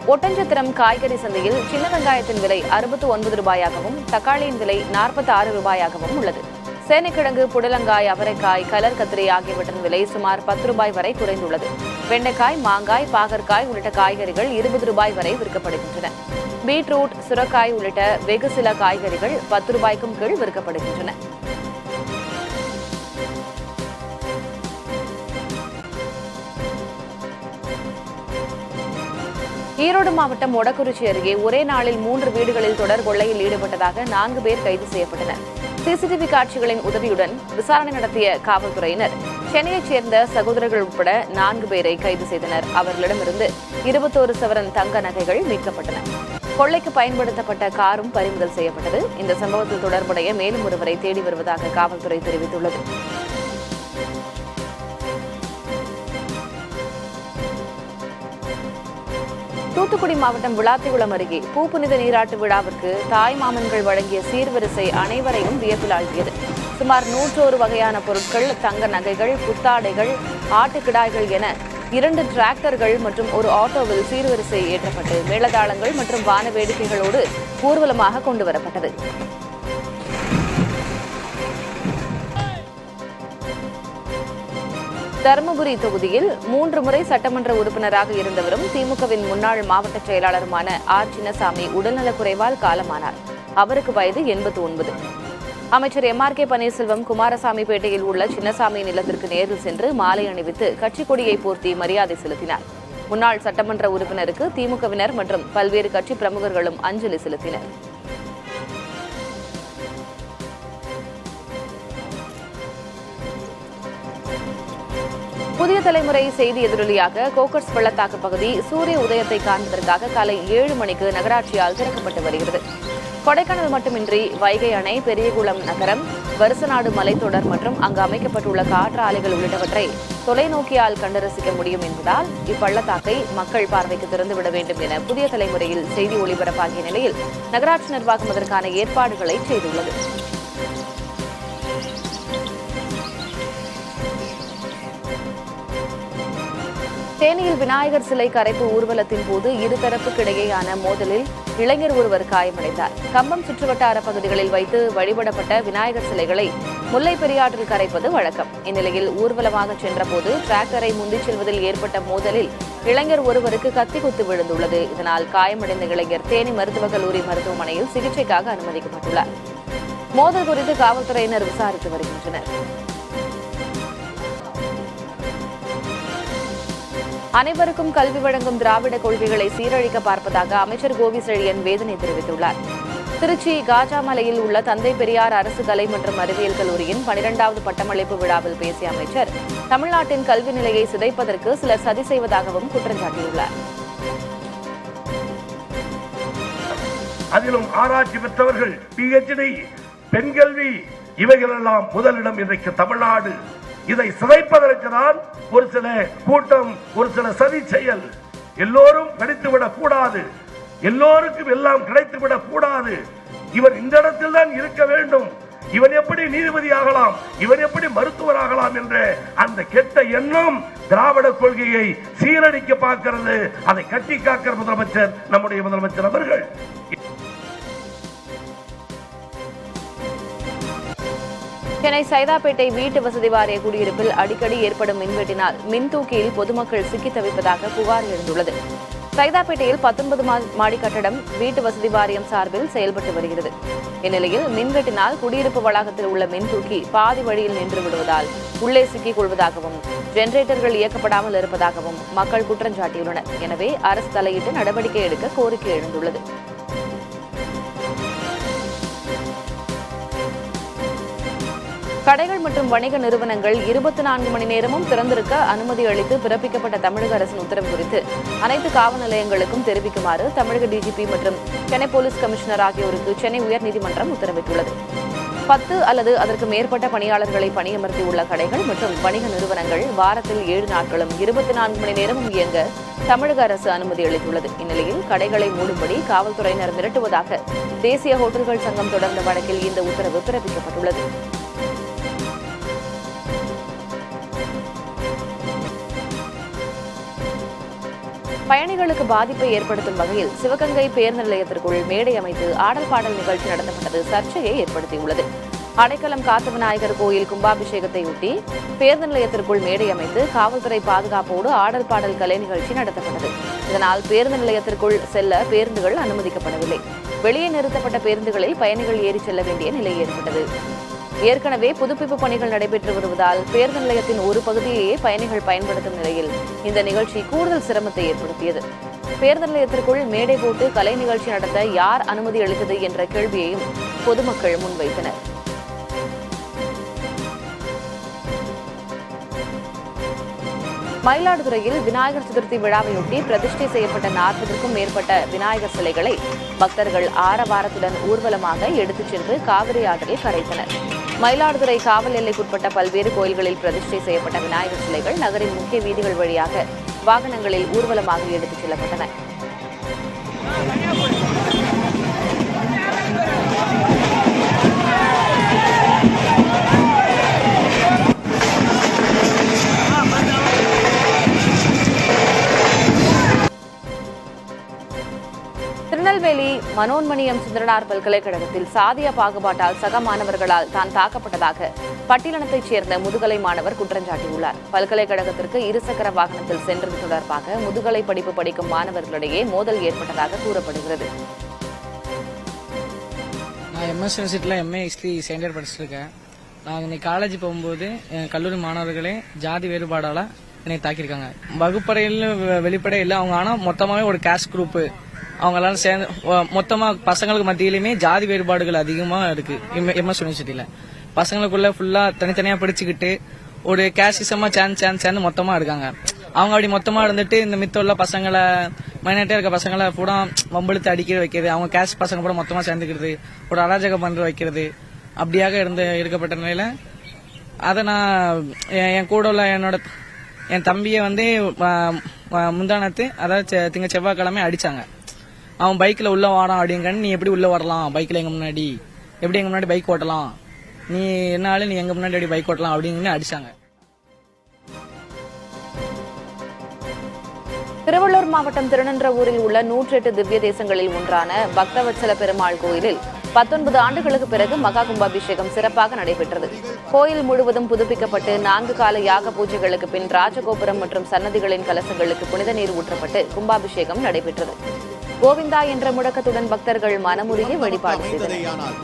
ஒட்டன்சத்திரம் காய்கறி சந்தையில் சின்ன வெங்காயத்தின் விலை 69 ரூபாயாகவும் தக்காளியின் விலை 46 ரூபாயாகவும் உள்ளது. சேனைக்கிழங்கு, புடலங்காய், அவரைக்காய், கலர் கத்திரி ஆகியவற்றின் விலை சுமார் 10 ரூபாய் வரை குறைந்துள்ளது. வெண்டைக்காய், மாங்காய், பாகற்காய் உள்ளிட்ட காய்கறிகள் 20 ரூபாய் வரை விற்கப்படுகின்றன. பீட்ரூட், சுரக்காய் உள்ளிட்ட வெகு சில காய்கறிகள் 10 ரூபாய்க்கும் கீழ் விற்கப்படுகின்றன. ஈரோடு மாவட்டம் மொடக்குறிச்சி அருகே ஒரே நாளில் 3 வீடுகளில் தொடர் கொள்ளையில் ஈடுபட்டதாக 4 பேர் கைது செய்யப்பட்டனர். சிசிடிவி காட்சிகளின் உதவியுடன் விசாரணை நடத்திய காவல்துறையினர் சென்னையைச் சேர்ந்த சகோதரர்கள் உட்பட 4 பேரை கைது செய்தனர். அவர்களிடமிருந்து 21 சவரன் தங்க நகைகள் மீட்கப்பட்டன. கொள்ளைக்கு பயன்படுத்தப்பட்ட காரும் பறிமுதல் செய்யப்பட்டது. இந்த சம்பவத்தில் தொடர்புடைய மேலும் ஒருவரை தேடி வருவதாக காவல்துறை தெரிவித்துள்ளது. தூத்துக்குடி மாவட்டம் விளாத்திகுளம் அருகே பூப்புனித நீராட்டு விழாவிற்கு தாய் மாமன்கள் வழங்கிய சீர்வரிசை அனைவரையும் வியப்பில் ஆழ்த்தியது. சுமார் 101 வகையான பொருட்கள், தங்க நகைகள், புத்தாடைகள், ஆட்டுக்கிடாய்கள் என 2 டிராக்டர்கள் மற்றும் ஒரு ஆட்டோவில் சீர்வரிசை ஏற்றப்பட்டு மேளதாளங்கள் மற்றும் வான வேடிக்கைகளோடு ஊர்வலமாக கொண்டுவரப்பட்டது. தருமபுரி தொகுதியில் 3 முறை சட்டமன்ற உறுப்பினராக இருந்தவரும் திமுகவின் முன்னாள் மாவட்ட செயலாளருமான ஆர். சின்னசாமி உடல்நலக்குறைவால் காலமானார். அவருக்கு வயது 89. அமைச்சர் எம்.ஆர்.கே. பன்னீர்செல்வம் குமாரசாமிப்பேட்டையில் உள்ள சின்னசாமி நிலத்திற்கு நேரில் சென்று மாலை அணிவித்து கட்சிக் கொடியை போர்த்தி மரியாதை செலுத்தினார். முன்னாள் சட்டமன்ற உறுப்பினருக்கு திமுகவினர் மற்றும் பல்வேறு கட்சி பிரமுகர்களும் அஞ்சலி செலுத்தினர். புதிய தலைமுறை செய்தி எதிரொலியாக கோக்கர்ஸ் பள்ளத்தாக்கு பகுதி சூரிய உதயத்தை காண்பதற்காக காலை 7 மணிக்கு நகராட்சியால் திறக்கப்பட்டு வருகிறது. கொடைக்கானல் மட்டுமின்றி வைகை அணை, பெரியகுளம் நகரம், வருசநாடு மலைத்தொடர் மற்றும் அங்கு அமைக்கப்பட்டுள்ள காற்று ஆலைகள் உள்ளிட்டவற்றை தொலைநோக்கியால் கண்டு ரசிக்க முடியும் என்பதால் இப்பள்ளத்தாக்கை மக்கள் பார்வைக்கு திறந்துவிட வேண்டும் என புதிய தலைமுறையில் செய்தி ஒளிபரப்பாகிய நிலையில் நகராட்சி நிர்வாகம் அதற்கான ஏற்பாடுகளை செய்துள்ளது. தேனியில் விநாயகர் சிலை கரைப்பு ஊர்வலத்தின் போது இருதரப்புக்கிடையேயான மோதலில் இளைஞர் ஒருவர் காயமடைந்தார். கம்பம் சுற்றுவட்டார பகுதிகளில் வைத்து வழிபடப்பட்ட விநாயகர் சிலைகளை முல்லை பெரியாற்றில் கரைப்பது வழக்கம். இந்நிலையில் ஊர்வலமாக சென்றபோது டிராக்டரை முந்திச் செல்வதில் ஏற்பட்ட மோதலில் இளைஞர் ஒருவருக்கு கத்தி குத்து விழுந்துள்ளது. இதனால் காயமடைந்த இளைஞர் தேனி மருத்துவக் கல்லூரி மருத்துவமனையில் சிகிச்சைக்காக அனுமதிக்கப்பட்டுள்ளார். மோதல் குறித்து காவல்துறையினர் விசாரித்து வருகின்றனர். அனைவருக்கும் கல்வி வழங்கும் திராவிட கொள்கைகளை சீரழிக்க பார்ப்பதாக அமைச்சர் கோவி செழியன் வேதனை தெரிவித்துள்ளார். திருச்சி காஜாமலையில் உள்ள தந்தை பெரியார் அரசு கலை மற்றும் அறிவியல் கல்லூரியின் 12வது பட்டமளிப்பு விழாவில் பேசிய அமைச்சர் தமிழ்நாட்டின் கல்வி நிலையை சிதைப்பதற்கு சிலர் சதி செய்வதாகவும் குற்றம் சாட்டியுள்ளார். அதிலும் ஆராய்ச்சி பெற்றவர்கள், PhD, பெண் கல்வி, இவைகளெல்லாம் முதலிடம் இன்றைக்கு தமிழ்நாடு. இதை சிதைப்பதற்கு தான் ஒரு சில கூட்டம், ஒரு சில சதி செயல். எல்லோரும் கிடைத்துவிடக் கூடாது, எல்லோருக்கும் எல்லாம் கிடைத்துவிடக் கூடாது. இவர் இந்த இடத்தில் தான் இருக்க வேண்டும், இவன் எப்படி நீதிபதி ஆகலாம், இவன் எப்படி மருத்துவர் ஆகலாம் என்ற அந்த கெட்ட எண்ணம் திராவிட கொள்கையை சீரழிக்க பார்க்கிறது. அதை கட்டி காக்கிற முதலமைச்சர், நம்முடைய முதலமைச்சர் அவர்கள். சென்னை சைதாப்பேட்டை வீட்டு வசதி வாரிய குடியிருப்பில் அடிக்கடி ஏற்படும் மின்வெட்டினால் மின்தூக்கியில் பொதுமக்கள் சிக்கித் தவிப்பதாக புகார் எழுந்துள்ளது. சைதாப்பேட்டையில் 19 மாடி கட்டடம் வீட்டு வசதி வாரியம் சார்பில் செயல்பட்டு வருகிறது. இந்நிலையில் மின்வெட்டினால் குடியிருப்பு வளாகத்தில் உள்ள மின்தூக்கி பாதி வழியில் நின்று விடுவதால் உள்ளே சிக்கிக் கொள்வதாகவும் ஜெனரேட்டர்கள் இயக்கப்படாமல் இருப்பதாகவும் மக்கள் குற்றம் சாட்டியுள்ளனர். எனவே அரசு தலையிட்டு நடவடிக்கை எடுக்க கோரிக்கை எழுந்துள்ளது. கடைகள் மற்றும் வணிக நிறுவனங்கள் 24 மணி நேரமும் திறந்திருக்க அனுமதி அளித்து பிறப்பிக்கப்பட்ட தமிழக அரசின் உத்தரவு குறித்து அனைத்து காவல் நிலையங்களுக்கும் தெரிவிக்குமாறு தமிழக டிஜிபி மற்றும் சென்னை போலீஸ் கமிஷனர் ஆகியோருக்கு சென்னை உயர்நீதிமன்றம் உத்தரவிட்டுள்ளது. 10 அல்லது அதற்கு மேற்பட்ட பணியாளர்களை பணியமர்த்தியுள்ள கடைகள் மற்றும் வணிக நிறுவனங்கள் வாரத்தில் 7 நாட்களும் 24 மணி நேரமும் இயங்க தமிழக அரசு அனுமதி அளித்துள்ளது. இந்நிலையில் கடைகளை மூடும்படி காவல்துறையினர் மிரட்டுவதாக தேசிய ஹோட்டல்கள் சங்கம் தொடர்ந்த வழக்கில் இந்த உத்தரவு பிறப்பிக்கப்பட்டுள்ளது. பயணிகளுக்கு பாதிப்பை ஏற்படுத்தும் வகையில் சிவகங்கை பேருந்து நிலையத்திற்குள் மேடை அமைத்து ஆடல் பாடல் நிகழ்ச்சி நடத்தப்பட்டது சர்ச்சையை ஏற்படுத்தியுள்ளது. அடைக்கலம் காத்த விநாயகர் கோயில் கும்பாபிஷேகத்தையொட்டி பேருந்து நிலையத்திற்குள் மேடை அமைத்து காவல்துறை பாதுகாப்போடு ஆடல் பாடல் கலை நிகழ்ச்சி நடத்தப்பட்டது. இதனால் பேருந்து நிலையத்திற்குள் செல்ல பேருந்துகள் அனுமதிக்கப்படவில்லை. வெளியே நிறுத்தப்பட்ட பேருந்துகளில் பயணிகள் ஏறிச் செல்ல வேண்டிய நிலை ஏற்பட்டது. ஏற்கனவே புதுப்பிப்பு பணிகள் நடைபெற்று வருவதால் பேருந்து நிலையத்தின் ஒரு பகுதியையே பயணிகள் பயன்படுத்தும் நிலையில் இந்த நிகழ்ச்சி கூடுதல் சிரமத்தை ஏற்படுத்தியது. பேருந்து நிலையத்திற்குள் மேடை போட்டு கலை நிகழ்ச்சி நடத்த யார் அனுமதி அளித்தது என்ற கேள்வியையும் பொதுமக்கள் முன்வைத்தனர். மயிலாடுதுறையில் விநாயகர் சதுர்த்தி விழாவையொட்டி பிரதிஷ்டை செய்யப்பட்ட 40க்கும் மேற்பட்ட விநாயகர் சிலைகளை பக்தர்கள் ஆரவாரத்துடன் ஊர்வலமாக எடுத்துச் சென்று காவிரி ஆற்றில் கரைத்தனர். மயிலாடுதுறை காவல் எல்லைக்குட்பட்ட பல்வேறு கோயில்களில் பிரதிஷ்டை செய்யப்பட்ட விநாயகர் சிலைகள் நகரின் முக்கிய வீதிகள் வழியாக வாகனங்களில் ஊர்வலமாக எடுத்துச் செல்லப்பட்டன. திருநெல்வேலி மனோன்மணியம் சுந்தரனார் பல்கலைக்கழகத்தில் சாதிய பாகுபாட்டால் சக மாணவர்களால் தான் தாக்கப்பட்டதாக பட்டியலினத்தைச் சேர்ந்த முதுகலை மாணவர் குற்றஞ்சாட்டியுள்ளார். பல்கலைக்கழகத்திற்கு இருசக்கர வாகனத்தில் சென்றது தொடர்பாக முதுகலை படிப்பு படிக்கும் மாணவர்களிடையே மோதல் ஏற்பட்டதாக கூறப்படுகிறது. நான் எம்எஸ் யூனிவர்சிட்டியில் எம்ஏ ஹிஸ்ட்ரி செகண்ட் இயர் படிச்சிருக்கேன். நான் இன்னைக்கு காலேஜ் போகும்போது என் கல்லூரி மாணவர்களே ஜாதி வேறுபாடால என்னை தாக்கியிருக்காங்க. வகுப்பறையில் வெளிப்படை இல்லை அவங்க, ஆனால் மொத்தமாகவே ஒரு கேஸ்ட் குரூப்பு அவங்க எல்லாரும் சேர்ந்து மொத்தமாக பசங்களுக்கு மத்தியிலுமே ஜாதி வேறுபாடுகள் அதிகமாக இருக்கு. எம்எஸ் யூனிவர்சிட்டியில் பசங்களுக்குள்ள ஃபுல்லா தனித்தனியா படிச்சுக்கிட்டு ஒரு கேஷிசமா சேர்ந்து மொத்தமா இருக்காங்க. அவங்க அப்படி மொத்தமா இருந்துட்டு இந்த மித்தோள்ள பசங்களை மைனாரிட்டியா இருக்க பசங்களை பூரா வம்பெழுத்து அடிக்க வைக்கிறது, அவங்க கேஷ் பசங்க கூட மொத்தமா சேர்ந்துக்கிறது, ஒரு அராஜகம் பண்ற வைக்கிறது, அப்படியாக இருக்கப்பட்ட நிலையில அதை நான் என் கூட உள்ள என் தம்பியை முந்தானத்து அதாவது செவ்வாய்க்கிழமை அடிச்சாங்க. அவன் பைக்ல உள்ள வாடான் அப்படிங்கன்னு, நீ எப்படி உள்ள வரலாம் பைக்ல, எங்க முன்னாடி எப்படி எங்க முன்னாடி பைக் ஓட்டலாம், நீ என்னாலும் நீ எங்க முன்னாடி பைக் ஓட்டலாம் அப்படின்னு அடிச்சாங்க. திருவள்ளூர் மாவட்டம் திருநன்றவூரில் உள்ள 108 திவ்ய தேசங்களில் ஒன்றான பக்தவத்சல பெருமாள் கோயிலில் 19 ஆண்டுகளுக்கு பிறகு மகா கும்பாபிஷேகம் சிறப்பாக நடைபெற்றது. கோயில் முழுவதும் புதுப்பிக்கப்பட்டு 4 கால யாக பூஜைகளுக்கு பின் ராஜகோபுரம் மற்றும் சன்னதிகளின் கலசங்களுக்கு புனித நீர் ஊற்றப்பட்டு கும்பாபிஷேகம் நடைபெற்றது. கோவிந்தா என்ற முழக்கத்துடன் பக்தர்கள் மனமுருகி வழிபாடு செய்தனர்.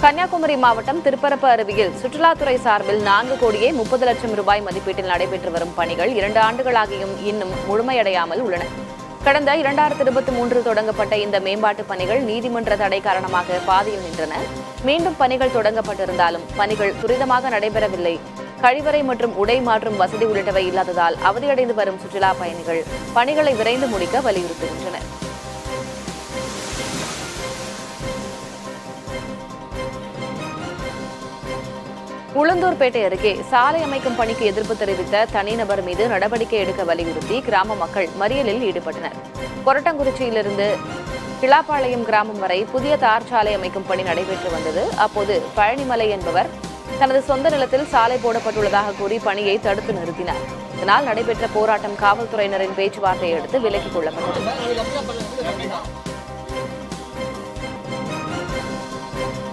கன்னியாகுமரி மாவட்டம் திருப்பரப்பு அருவியில் சுற்றுலாத்துறை சார்பில் 4 கோடியே 30 லட்சம் ரூபாய் மதிப்பீட்டில் நடைபெற்று வரும் பணிகள் 2 ஆண்டுகளாகியும் இன்னும் முழுமையடையாமல் உள்ளன. கடந்த 2023 தொடங்கப்பட்ட இந்த மேம்பாட்டு பணிகள் நீதிமன்ற தடை காரணமாக பாதியில் நின்றன. மீண்டும் பணிகள் தொடங்கப்பட்டிருந்தாலும் பணிகள் துரிதமாக நடைபெறவில்லை. கழிவறை மற்றும் உடை மாற்றும் வசதி உள்ளிட்டவை இல்லாததால் அவதியடைந்து வரும் சுற்றுலா பயணிகள் பணிகளை விரைந்து முடிக்க வலியுறுத்துகின்றனர். உளுந்தூர்பேட்டை அருகே சாலை அமைக்கும் பணிக்கு எதிர்ப்பு தெரிவித்த தனிநபர் மீது நடவடிக்கை எடுக்க வலியுறுத்தி கிராம மக்கள் மறியலில் ஈடுபட்டனர். கொரட்டங்குறிச்சியிலிருந்து கிளாப்பாளையம் கிராமம் வரை புதிய தார் சாலை அமைக்கும் பணி நடைபெற்று வந்தது. அப்போது பழனிமலை என்பவர் தனது சொந்த நிலத்தில் சாலை போடப்பட்டுள்ளதாக கூறி பணியை தடுத்து நிறுத்தினார். இதனால் நடைபெற்ற போராட்டம் காவல்துறையினரின் பேச்சுவார்த்தையை அடுத்து விலக்கிக் கொள்ளப்பட்டது.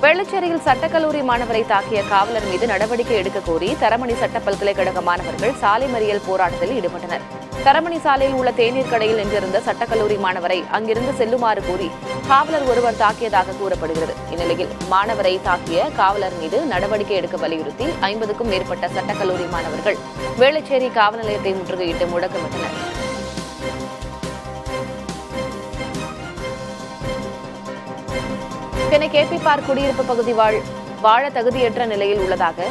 வெள்ளச்சேரியில் சட்டக்கல்லூரி மாணவரை தாக்கிய காவலர் மீது நடவடிக்கை எடுக்க கோரி தரமணி சட்ட பல்கலைக்கழக மாணவர்கள் சாலை மறியல் போராட்டத்தில் ஈடுபட்டனர். தரமணி சாலையில் உள்ள தேநீர் கடையில் நின்றிருந்த சட்டக்கல்லூரி மாணவரை அங்கிருந்து செல்லுமாறு கூறி காவலர் ஒருவர் தாக்கியதாக கூறப்படுகிறது. இந்நிலையில் மாணவரை தாக்கிய காவலர் மீது நடவடிக்கை எடுக்க வலியுறுத்தி 50க்கும் மேற்பட்ட சட்டக்கல்லூரி மாணவர்கள் வேளச்சேரி காவல் நிலையத்தை முற்றுகையிட்டு முழக்கமிட்டனர். சென்னை கேபி பார்க் குடியிருப்பு பகுதி வாழ தகுதியற்ற நிலையில் உள்ளதாக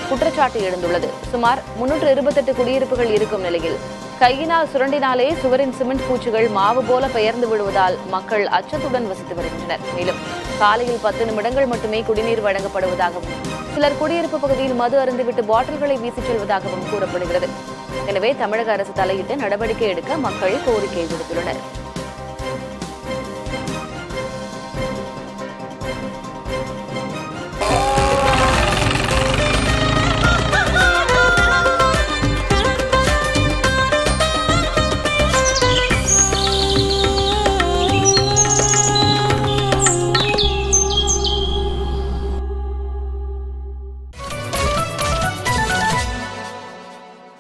குற்றச்சாட்டு எழுந்துள்ளது. சுமார் 328 குடியிருப்புகள் இருக்கும் நிலையில் கையினால் சுரண்டினாலே சுவரின் சிமெண்ட் பூச்சிகள் மாவு போல பெயர்ந்து விடுவதால் மக்கள் அச்சத்துடன் வசித்து வருகின்றனர். மேலும் காலையில் 10 நிமிடங்கள் மட்டுமே குடிநீர் வழங்கப்படுவதாகவும் சிலர் குடியிருப்பு பகுதியில் மது அருந்துவிட்டு பாட்டில்களை வீசிச் செல்வதாகவும் கூறப்படுகிறது. எனவே தமிழக அரசு தலையிட்டு நடவடிக்கை எடுக்க மக்கள் கோரிக்கை விடுத்துள்ளனர்.